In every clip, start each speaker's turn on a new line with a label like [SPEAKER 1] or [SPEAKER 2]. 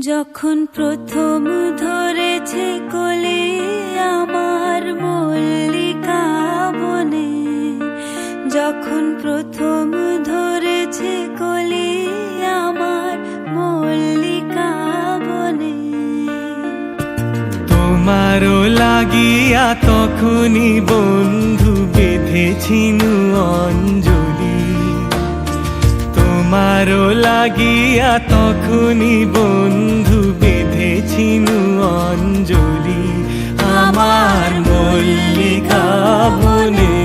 [SPEAKER 1] যখন প্রথম ধরেছে কোলে আমার মল্লিকা বনে, যখন প্রথম ধরেছে কোলে আমার মল্লিকা বনে।
[SPEAKER 2] তোমারও লাগিয়া তখনই বন্ধু বেঁধেছিনু অঞ্জলি, তোমারও লাগিয়া তখনই বন্ধু বেঁধেছিনু অঞ্জলি। আমার মল্লিকা বনে,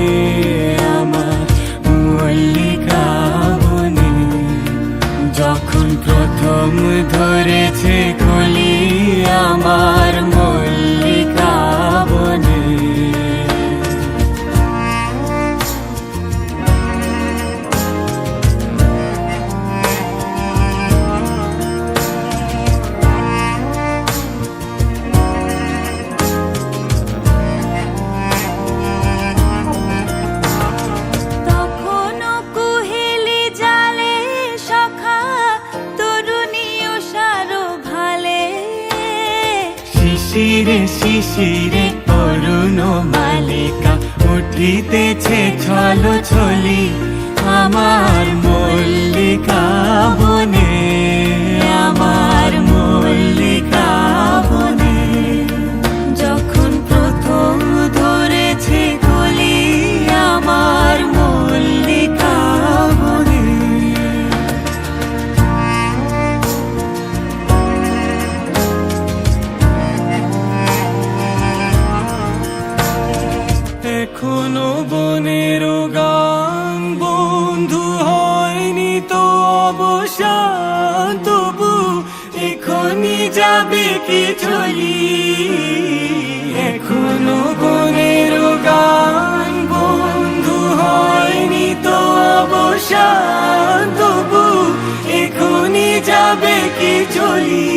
[SPEAKER 2] আমার মল্লিকা বনে, যখন প্রথম ধরেছে কলি আমার মল্লিকা বনে। শিশিরে শিশিরে অরুণ মালিকা উঠিতেছে ছলো ছলি আমার মল্লিকা বনে, আমার মল্লিকা বনে, যখন প্রথম ধরেছে কলি আমার মল্লিকা বনে। এখনো বনের গান বন্ধু হয়নি তো অবসান, তবু এখনই যাবে কি চলি। এখনো বনের গান বন্ধু হয়নি তো অবসান, তবু এখনই যাবে কি চলি।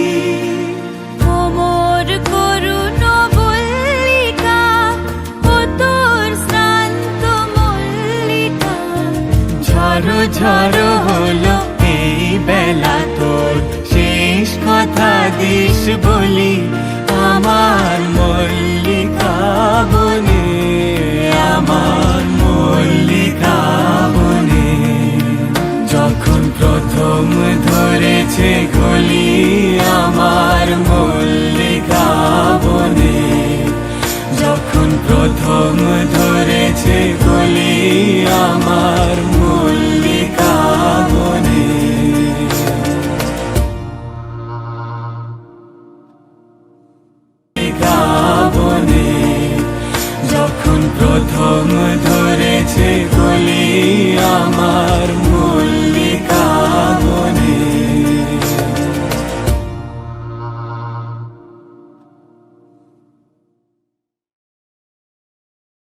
[SPEAKER 2] ঝড়ো ঝড়ো হলো এই বেলা তোর শেষ কথা দিস বলি আমার মল্লিকা বনে, আমার মল্লিকা বনে, যখন প্রথম ধরেছে কলি আমার মল্লিকা বনে, যখন প্রথম ধরেছে কলি